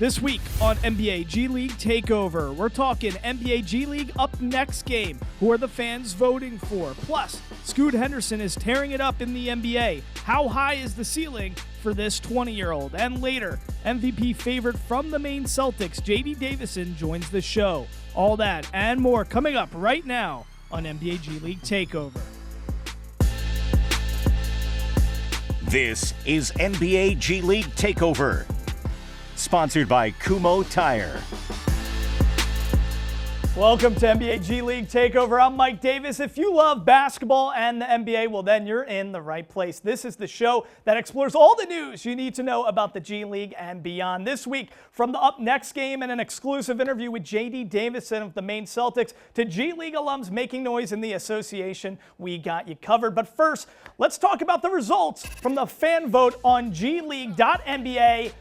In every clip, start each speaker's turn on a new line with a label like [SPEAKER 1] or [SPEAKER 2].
[SPEAKER 1] This week on NBA G League Takeover, we're talking NBA G League Up Next game. Who are the fans voting for? Plus, Scoot Henderson is tearing it up in the NBA. How high is the ceiling for this 20-year-old? And later, MVP favorite from the Maine Celtics, JD Davison, joins the show. All that and more coming up right now on NBA G League Takeover.
[SPEAKER 2] This is NBA G League Takeover, sponsored by Kumho Tire.
[SPEAKER 1] Welcome to NBA G League Takeover. I'm Mike Davis. If you love basketball and the NBA, well, then you're in the right place. This is the show that explores all the news you need to know about the G League and beyond. This week, from the Up Next game and an exclusive interview with JD Davison of the Maine Celtics to G League alums making noise in the association, we got you covered. But first, let's talk about the results from the fan vote on gleague.nba.com.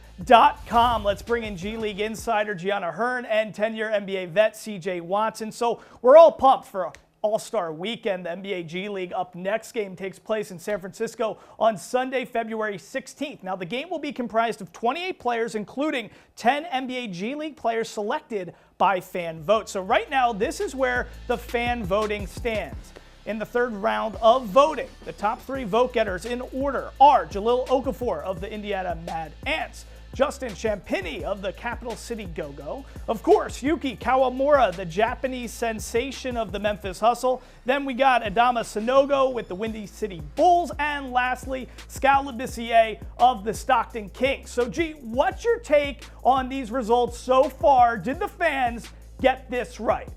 [SPEAKER 1] Let's bring in G League insider Gianna Hearn and 10-year NBA vet CJ Watson. So we're all pumped for All-Star Weekend. The NBA G League Up Next game takes place in San Francisco on Sunday, February 16th. Now, the game will be comprised of 28 players, including 10 NBA G League players selected by fan vote. So right now, this is where the fan voting stands. In the third round of voting, the top three vote getters in order are Jahlil Okafor of the Indiana Mad Ants, Justin Champagnie of the Capital City Go-Go, of course, Yuki Kawamura, the Japanese sensation of the Memphis Hustle. Then we got Adama Sanogo with the Windy City Bulls, and lastly, Skal Labissiere of the Stockton Kings. So, G, what's your take on these results so far? Did the fans get this right?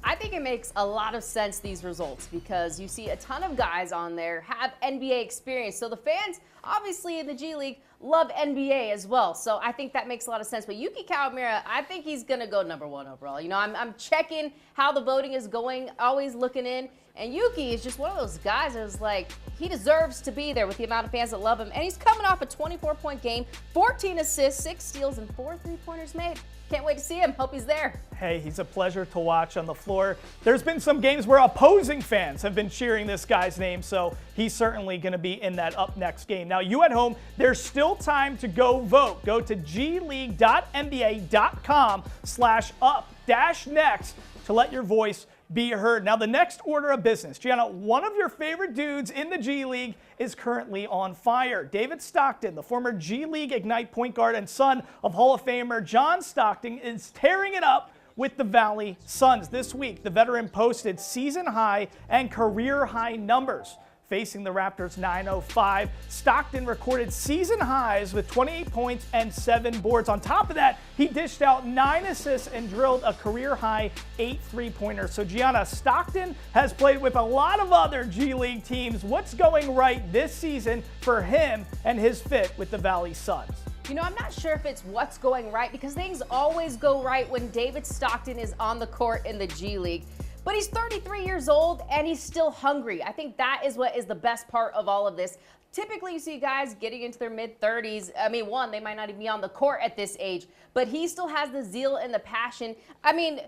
[SPEAKER 3] I think it makes a lot of sense, these results, because you see a ton of guys on there have NBA experience. So the fans, obviously in the G League, love NBA as well. So I think that makes a lot of sense. But Yuki Kawamura, I think he's going to go number one overall. You know, I'm checking how the voting is going, always looking in. And Yuki is just one of those guys that is like, he deserves to be there with the amount of fans that love him. And he's coming off a 24-point game, 14 assists, 6 steals, and 4 three-pointers made. Can't wait to see him. Hope he's there.
[SPEAKER 1] Hey, he's a pleasure to watch on the floor. There's been some games where opposing fans have been cheering this guy's name, so he's certainly going to be in that Up Next game. Now, you at home, there's still time to go vote. Go to gleague.nba.com/up-next to let your voice be heard. Now, the next order of business. Gianna, one of your favorite dudes in the G League is currently on fire. David Stockton, the former G League Ignite point guard and son of Hall of Famer John Stockton, is tearing it up with the Valley Suns. This week, the veteran posted season-high and career-high numbers. Facing the Raptors 905, Stockton recorded season highs with 28 points and 7 boards. On top of that, he dished out 9 assists and drilled a career-high 8 three-pointers. So, Gianna, Stockton has played with a lot of other G League teams. What's going right this season for him and his fit with the Valley Suns?
[SPEAKER 3] You know, I'm not sure if it's what's going right, because things always go right when David Stockton is on the court in the G League. But he's 33 years old and he's still hungry. I think that is what is the best part of all of this. Typically, you see guys getting into their mid-30s. I mean, they might not even be on the court at this age, but he still has the zeal and the passion. I mean,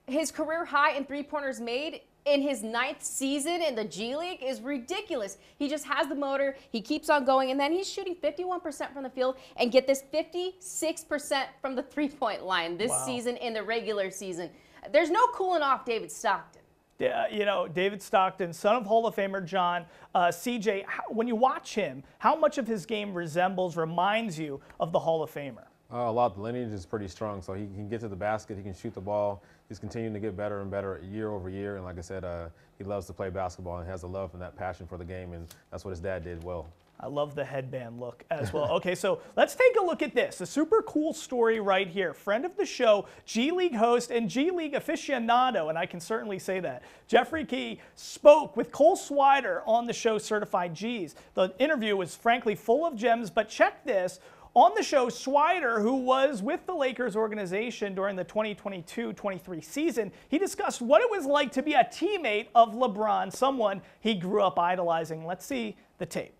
[SPEAKER 3] his career high in three-pointers made in his 9th season in the G League is ridiculous. He just has the motor, he keeps on going, and then he's shooting 51% from the field, and get this, 56% from the three-point line this season in the regular season. There's no cooling off David Stockton.
[SPEAKER 1] Yeah, you know, David Stockton, son of Hall of Famer John, CJ, when you watch him, how much of his game reminds you of the Hall of Famer?
[SPEAKER 4] A lot. The lineage is pretty strong, so he can get to the basket, he can shoot the ball. He's continuing to get better and better year over year, and like I said, he loves to play basketball and has a love and that passion for the game, and that's what his dad did well.
[SPEAKER 1] I love the headband look as well. Okay, so let's take a look at this. A super cool story right here. Friend of the show, G League host and G League aficionado, and I can certainly say that, Jeffrey Key spoke with Cole Swider on the show Certified G's. The interview was frankly full of gems, but check this. On the show, Swider, who was with the Lakers organization during the 2022-23 season, he discussed what it was like to be a teammate of LeBron, someone he grew up idolizing. Let's see the tape.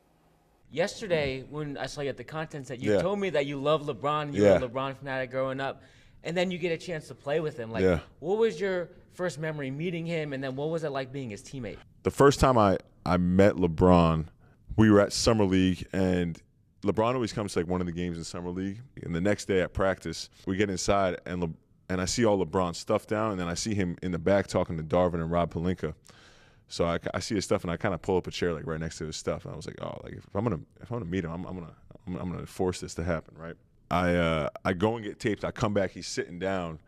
[SPEAKER 5] Yesterday, when I saw you at the contents, that you told me that you love LeBron, you were a LeBron fanatic growing up, and then you get a chance to play with him. Like, what was your first memory meeting him, and then what was it like being his teammate?
[SPEAKER 6] The first time I met LeBron, we were at Summer League, and LeBron always comes to like one of the games in Summer League, and the next day at practice, we get inside, and I see all LeBron's stuff down, and then I see him in the back talking to Darvin and Rob Pelinka. So I see his stuff, and I kind of pull up a chair like right next to his stuff, and I was like, oh, like if I'm gonna meet him, I'm gonna force this to happen, right? I go and get taped. I come back, he's sitting down,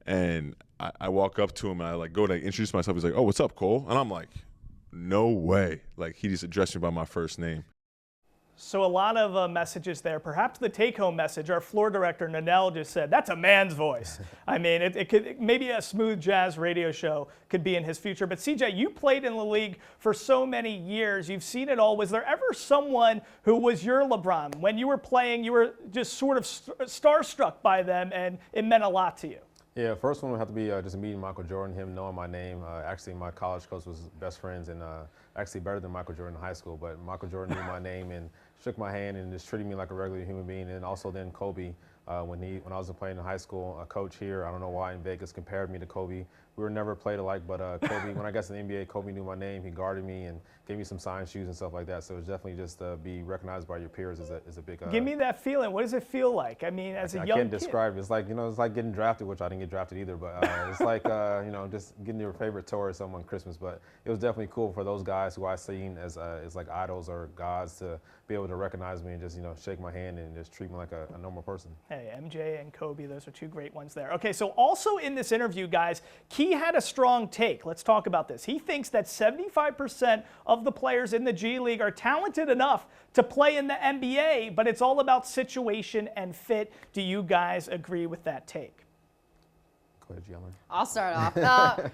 [SPEAKER 6] and I walk up to him, and I like go to introduce myself. He's like, oh, what's up, Cole? And I'm like, no way. Like, he just addressed me by my first name.
[SPEAKER 1] So a lot of messages there. Perhaps the take-home message, our floor director, Nanel, just said, that's a man's voice. I mean, it could, maybe a smooth jazz radio show could be in his future. But CJ, you played in the league for so many years. You've seen it all. Was there ever someone who was your LeBron? When you were playing, you were just sort of starstruck by them, and it meant a lot to you.
[SPEAKER 4] Yeah, first one would have to be just meeting Michael Jordan, him knowing my name. Actually, my college coach was best friends and actually better than Michael Jordan in high school. But Michael Jordan knew my name and shook my hand and just treated me like a regular human being. And also then Kobe, when I was playing in high school, a coach here, I don't know why in Vegas, compared me to Kobe. We were never played alike, but Kobe, when I got to the NBA, Kobe knew my name. He guarded me and gave me some signed shoes and stuff like that. So it's definitely just be recognized by your peers is a big.
[SPEAKER 1] Give me that feeling. What does it feel like? I mean, as a young kid.
[SPEAKER 4] I can't describe it. It's like, it's like getting drafted, which I didn't get drafted either. But it's like, just getting your favorite toy or something on Christmas. But it was definitely cool for those guys who I seen as like idols or gods to be able to recognize me and just, shake my hand and just treat me like a normal person.
[SPEAKER 1] Hey, MJ and Kobe, those are two great ones there. Okay, so also in this interview, guys, Key had a strong take. Let's talk about this. He thinks that 75% of the players in the G League are talented enough to play in the NBA, but it's all about situation and fit. Do you guys agree with that take?
[SPEAKER 4] Go ahead, Gianna.
[SPEAKER 3] I'll start off.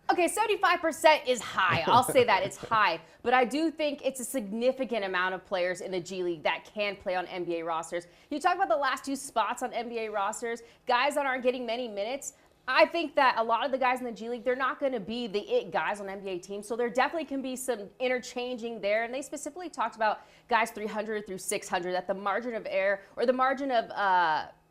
[SPEAKER 3] Okay, 75% is high. I'll say that, it's high. But I do think it's a significant amount of players in the G League that can play on NBA rosters. You talk about the last two spots on NBA rosters, guys that aren't getting many minutes. I think that a lot of the guys in the G League, they're not going to be the it guys on NBA teams. So there definitely can be some interchanging there. And they specifically talked about guys 300 through 600, that the margin of error or the margin of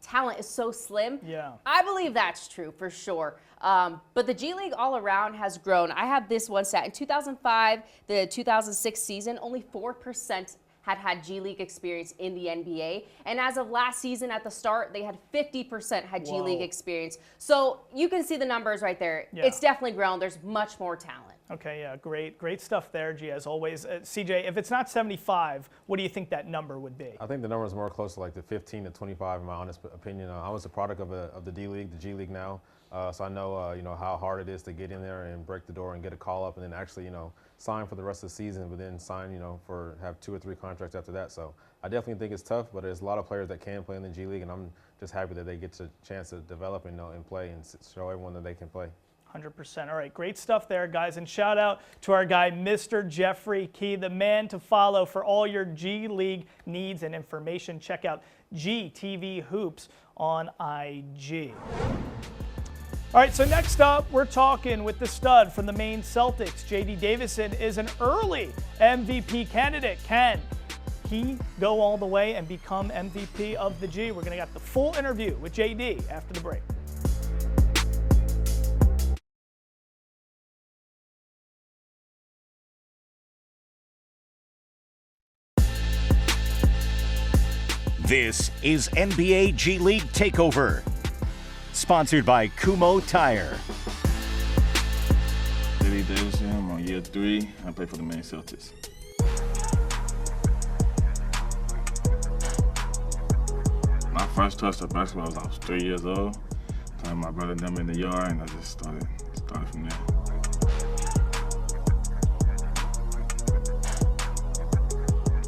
[SPEAKER 3] talent is so slim.
[SPEAKER 1] Yeah.
[SPEAKER 3] I believe that's true for sure. But the G League all around has grown. I have this one stat. In 2005, the 2006 season, only 4% had G League experience in the NBA. And as of last season at the start, they had 50% had G League experience. So you can see the numbers right there.
[SPEAKER 1] Yeah.
[SPEAKER 3] It's definitely grown. There's much more talent.
[SPEAKER 1] Okay, yeah, great stuff there, G, as always. CJ, if it's not 75, what do you think that number would be?
[SPEAKER 4] I think the number is more close to like the 15 to 25, in my honest opinion. I was a product of the D League, the G League now. So I know, how hard it is to get in there and break the door and get a call up and then actually, sign for the rest of the season, but then sign, have 2 or 3 contracts after that. So I definitely think it's tough, but there's a lot of players that can play in the G League, and I'm just happy that they get the chance to develop and play and show everyone that they can play.
[SPEAKER 1] 100%. All right, great stuff there, guys. And shout out to our guy, Mr. Jeffrey Key, the man to follow for all your G League needs and information. Check out GTV Hoops on IG. All right, so next up, we're talking with the stud from the Maine Celtics. JD Davison is an early MVP candidate. Can he go all the way and become MVP of the G? We're going to get the full interview with JD after the break.
[SPEAKER 2] This is NBA G League Takeover, sponsored by Kumho Tire.
[SPEAKER 7] JD Davison, I'm on year 3. I play for the Maine Celtics. My first touch of basketball was I was 3 years old. Playing my brother and them in the yard, and I just started from there.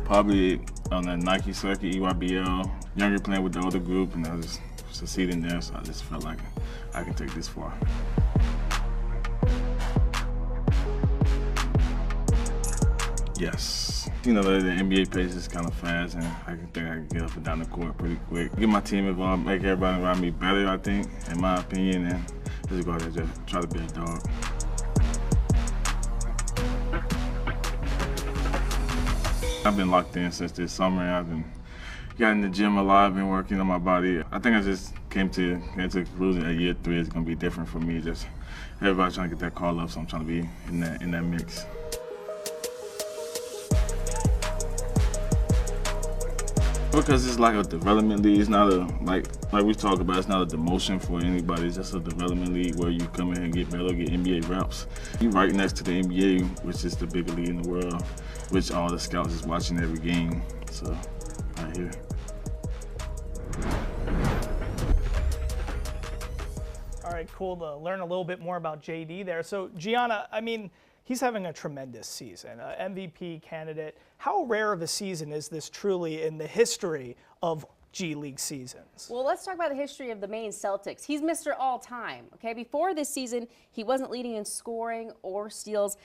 [SPEAKER 7] Probably on the Nike circuit, EYBL, younger playing with the older group, and I just succeeding there, so I just felt like I can take this far. Yes. The NBA pace is kind of fast, and I think I can get up and down the court pretty quick. Get my team involved, make everybody around me better, I think, in my opinion, and just go out there and just try to be a dog. I've been locked in since this summer. I've been got in the gym a lot. I've been working on my body. I think I just came to the conclusion that year 3 is going to be different for me. Just everybody trying to get that call up, so I'm trying to be in that mix. Because it's like a development league. It's not a, like we talk about, it's not a demotion for anybody. It's just a development league where you come in and get better, get NBA reps. You're right next to the NBA, which is the biggest league in the world, which all the scouts is watching every game. So, right here.
[SPEAKER 1] All right, cool to learn a little bit more about JD there. So, Gianna, I mean, he's having a tremendous season, MVP candidate. How rare of a season is this truly in the history of G League seasons?
[SPEAKER 3] Well, let's talk about the history of the Maine Celtics. He's Mr. All-Time, okay? Before this season, he wasn't leading in scoring or steals.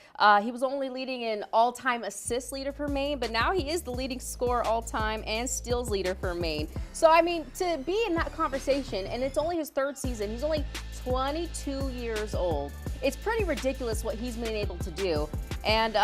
[SPEAKER 3] He was only leading in all-time assist leader for Maine, but now he is the leading scorer all-time and steals leader for Maine. So, I mean, to be in that conversation, and it's only his third season, he's only 22 years old. It's pretty ridiculous what he's been able to do. And,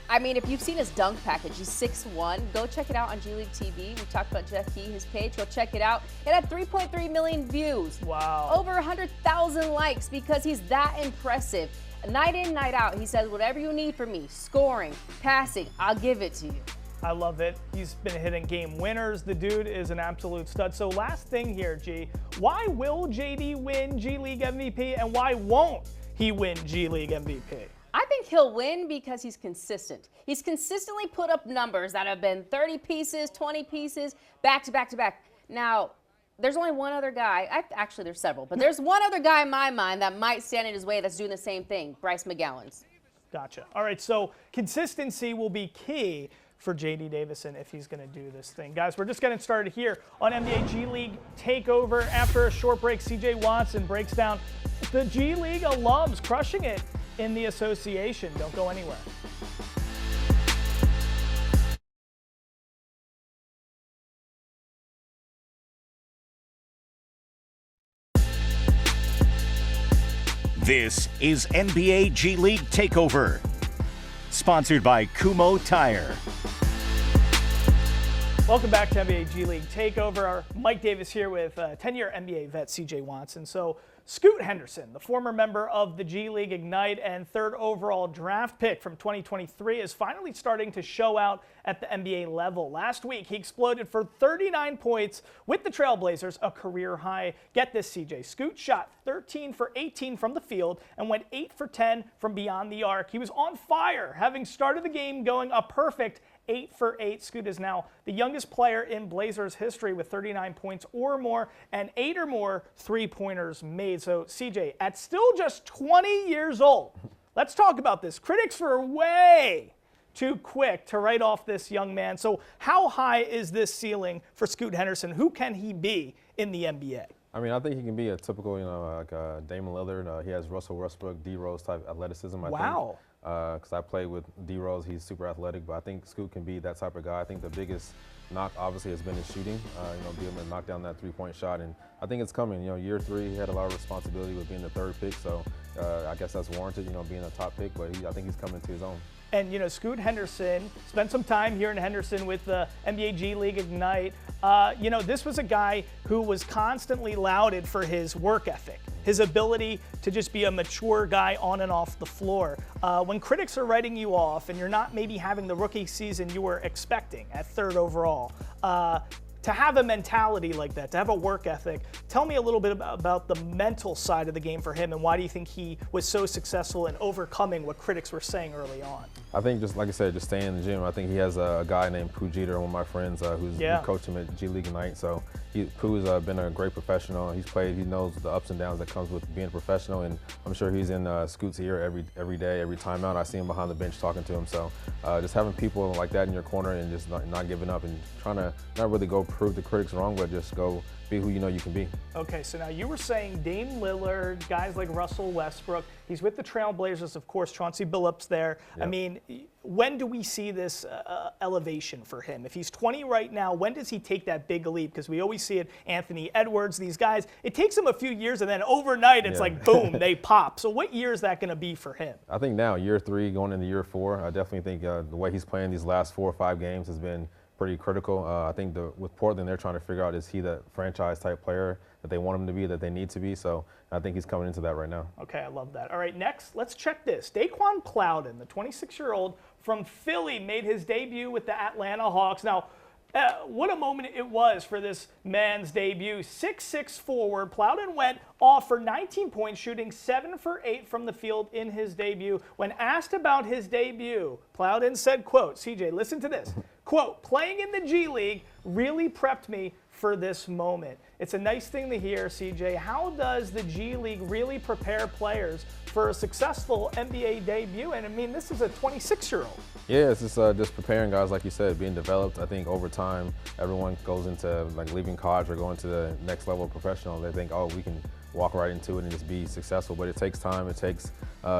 [SPEAKER 3] I mean, if you've seen his dunk package, he's 6'1". Go check it out on G League TV. We talked about Jeff Key, his page. Go check it out. It had 3.3 million views.
[SPEAKER 1] Wow.
[SPEAKER 3] Over 100,000 likes because he's that impressive. Night in, night out, he says, whatever you need from me, scoring, passing, I'll give it to you.
[SPEAKER 1] I love it. He's been hitting game winners. The dude is an absolute stud. So last thing here, G, why will JD win G League MVP and why won't he win G League MVP?
[SPEAKER 3] I think he'll win because he's consistent. He's consistently put up numbers that have been 30 pieces, 20 pieces, back to back to back. Now, there's only one other guy. Actually, there's several, but there's one other guy in my mind that might stand in his way that's doing the same thing, Bryce McGowan's.
[SPEAKER 1] Gotcha. All right, so consistency will be key for JD Davison if he's going to do this thing. Guys, we're just getting started here on NBA G League Takeover. After a short break, CJ Watson breaks down the G League alums crushing it in the association. Don't go anywhere.
[SPEAKER 2] This is NBA G League Takeover, sponsored by Kumho Tire.
[SPEAKER 1] Welcome back to NBA G League Takeover. Mike Davis here with 10-year NBA vet CJ Watson. So Scoot Henderson, the former member of the G League Ignite and third overall draft pick from 2023, is finally starting to show out at the NBA level. Last week, he exploded for 39 points with the Trailblazers, a career high. Get this, CJ. Scoot shot 13 for 18 from the field and went 8 for 10 from beyond the arc. He was on fire, having started the game going a perfect 8 for 8. Scoot is now the youngest player in Blazers history with 39 points or more and 8 or more three-pointers made. So, CJ, at still just 20 years old, let's talk about this. Critics were way too quick to write off this young man. So how high is this ceiling for Scoot Henderson? Who can he be in the NBA?
[SPEAKER 4] I mean, I think he can be a typical, like Damian Lillard. He has Russell Westbrook, D-Rose type athleticism, I think.
[SPEAKER 1] Wow.
[SPEAKER 4] Because I played with D-Rose, he's super athletic, but I think Scoot can be that type of guy. I think the biggest knock, obviously, has been his shooting. Being able to knock down that three-point shot, and I think it's coming. Year 3, he had a lot of responsibility with being the third pick, so I guess that's warranted. Being a top pick, but I think he's coming to his own.
[SPEAKER 1] And, Scoot Henderson spent some time here in Henderson with the NBA G League Ignite. This was a guy who was constantly lauded for his work ethic, his ability to just be a mature guy on and off the floor. When critics are writing you off and you're not maybe having the rookie season you were expecting at third overall, to have a mentality like that, to have a work ethic, tell me a little bit about the mental side of the game for him, and why do you think he was so successful in overcoming what critics were saying early on?
[SPEAKER 4] I think, just like I said, just staying in the gym. I think he has a guy named Pooh Jeter, one of my friends, who's coached him at G League Ignite. So Pooh's been a great professional. He's played. He knows the ups and downs that comes with being a professional, and I'm sure he's in Scoot's ear every day, every time out. I see him behind the bench talking to him. So just having people like that in your corner and just not giving up and trying to not really go prove the critics wrong, but just go be who you know you can be.
[SPEAKER 1] Okay, so now you were saying Dame Lillard, guys like Russell Westbrook. He's with the Trailblazers, of course. Chauncey Billups there. Yep. I mean, when do we see this elevation for him? If he's 20 right now, when does he take that big leap? Because we always see it, Anthony Edwards, these guys. It takes them a few years, and then overnight it's like, boom, they pop. So what year is that going to be for him?
[SPEAKER 4] I think now, year 3, going into year 4, I definitely think the way he's playing these last 4 or 5 games has been pretty critical. I think with Portland, they're trying to figure out, is he the franchise type player that they want him to be, that they need to be? So I think he's coming into that right now.
[SPEAKER 1] Okay, I love that. All right, next, let's check this. Daquan Plowden, the 26-year-old from Philly, made his debut with the Atlanta Hawks. Now, What a moment it was for this man's debut. 6'6" forward, Plowden went off for 19 points, shooting 7 for 8 from the field in his debut. When asked about his debut, Plowden said, quote, CJ, listen to this, quote, playing in the G League really prepped me for this moment. It's a nice thing to hear, CJ. How does the G League really prepare players for a successful NBA debut? And I mean, this is a 26-year-old.
[SPEAKER 4] Yeah, it's just preparing guys, like you said, being developed. I think over time, everyone goes into like leaving college or going to the next level of professional. They think, oh, we can walk right into it and just be successful. But it takes time, it takes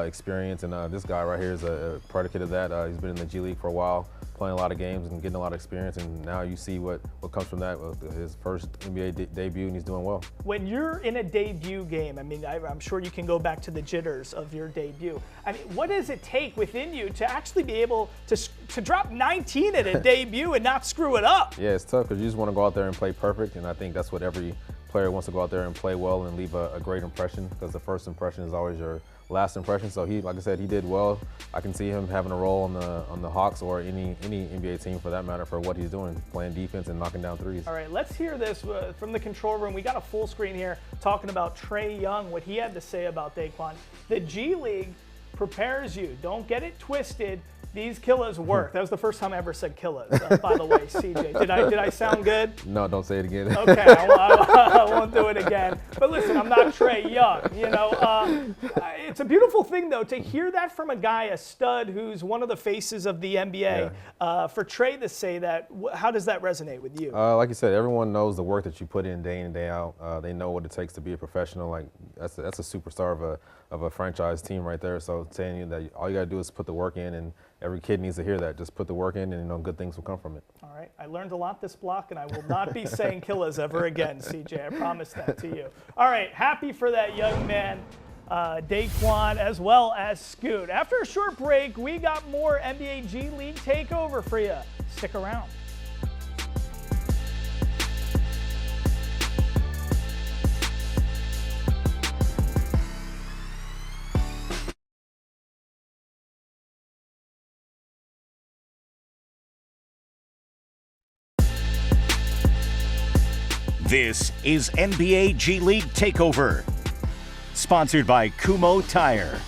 [SPEAKER 4] experience, and this guy right here is a predicate of that. He's been in the G League for a while, playing a lot of games and getting a lot of experience, and now you see what comes from that with his first NBA debut, and he's doing well. When
[SPEAKER 1] you're in a debut game, I mean, I'm sure you can go back to the jitters of your debut. I mean, what does it take within you to actually be able to drop 19 at a debut and not screw it up?
[SPEAKER 4] Yeah, it's tough because you just want to go out there and play perfect, and I think that's what every player wants to go out there and play well and leave a great impression, because the first impression is always your last impression. So he, like I said, he did well. I can see him having a role on the Hawks or any NBA team for that matter for what he's doing, playing defense and knocking down threes.
[SPEAKER 1] All right, let's hear this from the control room. We got a full screen here talking about Trae Young, what he had to say about Daquan. The G League prepares you. Don't get it twisted. These killers work. That was the first time I ever said killers, by the way, CJ. Did I sound good?
[SPEAKER 4] No, don't say it again.
[SPEAKER 1] Okay, I won't do it again. But listen, I'm not Trae Young. You know, it's a beautiful thing, though, to hear that from a guy, a stud who's one of the faces of the NBA. Yeah. For Trae to say that, how does that resonate with you?
[SPEAKER 4] Like you said, everyone knows the work that you put in day out. They know what it takes to be a professional. Like that's a superstar of a franchise team right there. So saying you that all you got to do is put the work in, and every kid needs to hear that. Just put the work in, and you know good things will come from it.
[SPEAKER 1] All right, I learned a lot this block, and I will not be saying killers ever again, CJ. I promise that to you. All right, happy for that young man, Daquan, as well as Scoot. After a short break, we got more NBA G League Takeover for you. Stick around.
[SPEAKER 2] This is NBA G League Takeover, sponsored by Kumho Tire.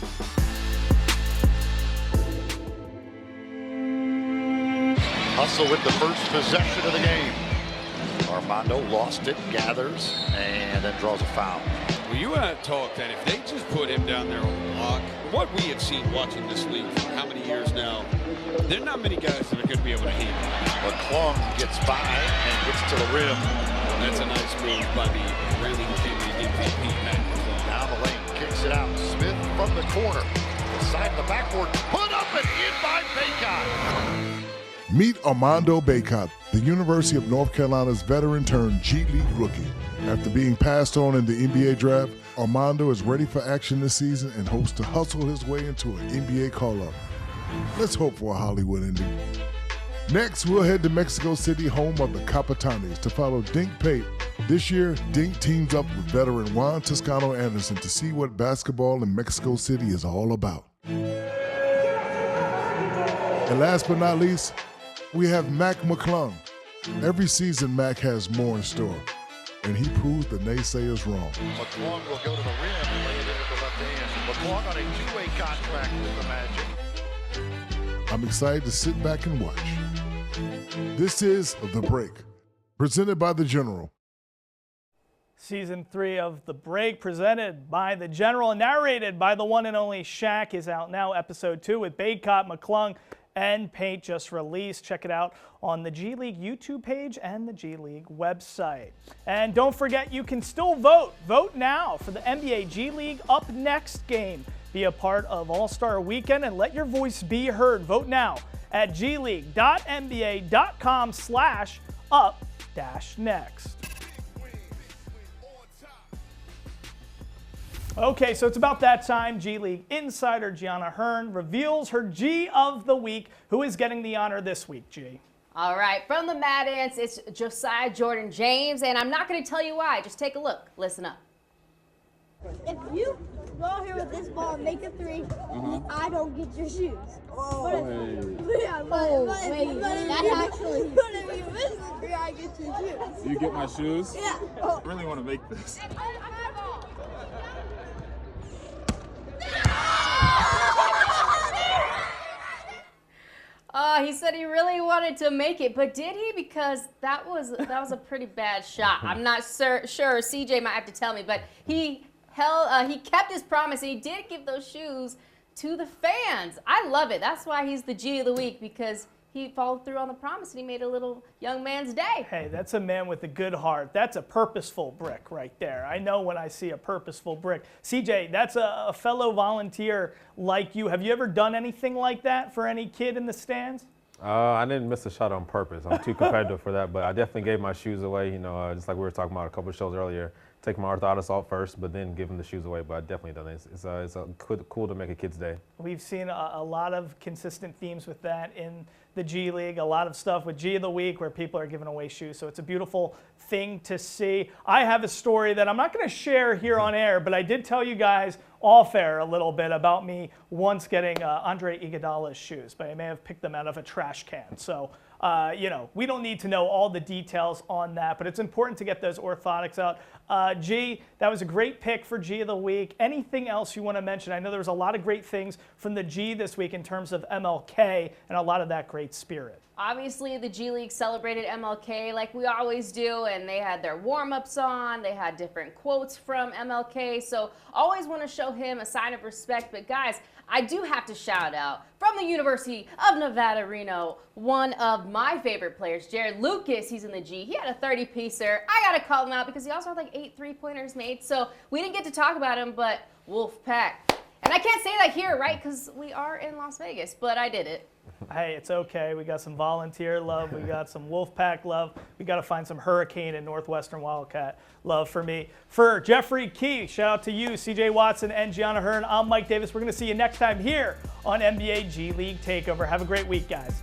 [SPEAKER 8] Hustle with the first possession of the game. Armando lost it, gathers, and then draws a foul.
[SPEAKER 9] Well, you and I talked that if they just put him down there on the block, what we have seen watching this league for how many years now, there are not many guys that are going to be able to hit.
[SPEAKER 8] McClung gets by and gets to the rim.
[SPEAKER 9] That's a nice move by the reigning MVP, Matt McClung.
[SPEAKER 8] Down the lane, kicks it out. Smith from the corner. The side of the backboard, put up and in by Bacot.
[SPEAKER 10] Meet Armando Bacot, the University of North Carolina's veteran turned G League rookie. After being passed on in the NBA draft, Armando is ready for action this season and hopes to hustle his way into an NBA call-up. Let's hope for a Hollywood ending. Next, we'll head to Mexico City, home of the Capitanes, to follow Dink Pate. This year, Dink teams up with veteran Juan Toscano Anderson to see what basketball in Mexico City is all about. And last but not least, we have Mac McClung. Every season, Mac has more in store, and he proves the naysayers wrong.
[SPEAKER 8] McClung will go to the rim and lay it in with the left hand. McClung on a two-way contract with the Magic.
[SPEAKER 10] I'm excited to sit back and watch. This is The Break, presented by The General.
[SPEAKER 1] Season 3 of The Break, presented by The General and narrated by the one and only Shaq, is out now. Episode 2 with Bacot, McClung, and Pate just released. Check it out on the G League YouTube page and the G League website. And don't forget, you can still vote. Vote now for the NBA G League Up Next game. Be a part of All-Star Weekend and let your voice be heard. Vote now at gleague.nba.com/up-next. Okay, so it's about that time. G League insider Gianna Hearn reveals her G of the week. Who is getting the honor this week, G?
[SPEAKER 3] All right, from the Mad Ants, it's Josiah Jordan James, and I'm not going to tell you why. Just take a look. Listen up.
[SPEAKER 11] If you go out here with this ball and make a three, I don't get your shoes. But if you miss the three, I get your shoes.
[SPEAKER 12] You get my shoes?
[SPEAKER 11] Yeah.
[SPEAKER 12] I really want to make this.
[SPEAKER 3] He said he really wanted to make it, but did he? Because that was a pretty bad shot. I'm not sure. CJ might have to tell me, but he kept his promise. And he did give those shoes to the fans. I love it. That's why he's the G of the week, because he followed through on the promise and he made a little young man's day.
[SPEAKER 1] Hey, that's a man with a good heart. That's a purposeful brick right there. I know when I see a purposeful brick. CJ, that's a fellow volunteer like you. Have you ever done anything like that for any kid in the stands?
[SPEAKER 4] I didn't miss a shot on purpose. I'm too competitive for that, but I definitely gave my shoes away. You know, just like we were talking about a couple of shows earlier. Take my orthotics off first, but then give them the shoes away. But I definitely done it. It's cool to make a kid's day.
[SPEAKER 1] We've seen a lot of consistent themes with that in the G League. A lot of stuff with G of the Week where people are giving away shoes. So it's a beautiful thing to see. I have a story that I'm not going to share here on air, but I did tell you guys off air a little bit about me once getting Andre Iguodala's shoes, but I may have picked them out of a trash can. So, you know, we don't need to know all the details on that, but it's important to get those orthotics out. G, that was a great pick for G of the Week. Anything else you want to mention? I know there was a lot of great things from the G this week in terms of MLK and a lot of that great spirit.
[SPEAKER 3] Obviously, the G League celebrated MLK like we always do, and they had their warm-ups on. They had different quotes from MLK, so always want to show him a sign of respect. But guys, I do have to shout out from the University of Nevada, Reno, one of my favorite players, Jared Lucas. He's in the G. He had a 30-piecer. I got to call him out because he also had like 8 3-pointers made. So we didn't get to talk about him, but Wolfpack. And I can't say that here, right, because we are in Las Vegas, but I did it.
[SPEAKER 1] Hey, it's okay. We got some volunteer love. We got some Wolfpack love. We got to find some Hurricane and Northwestern Wildcat love for me. For Jeffrey Key, shout out to you, CJ Watson, and Gianna Hearn. I'm Mike Davis. We're going to see you next time here on NBA G League Takeover. Have a great week, guys.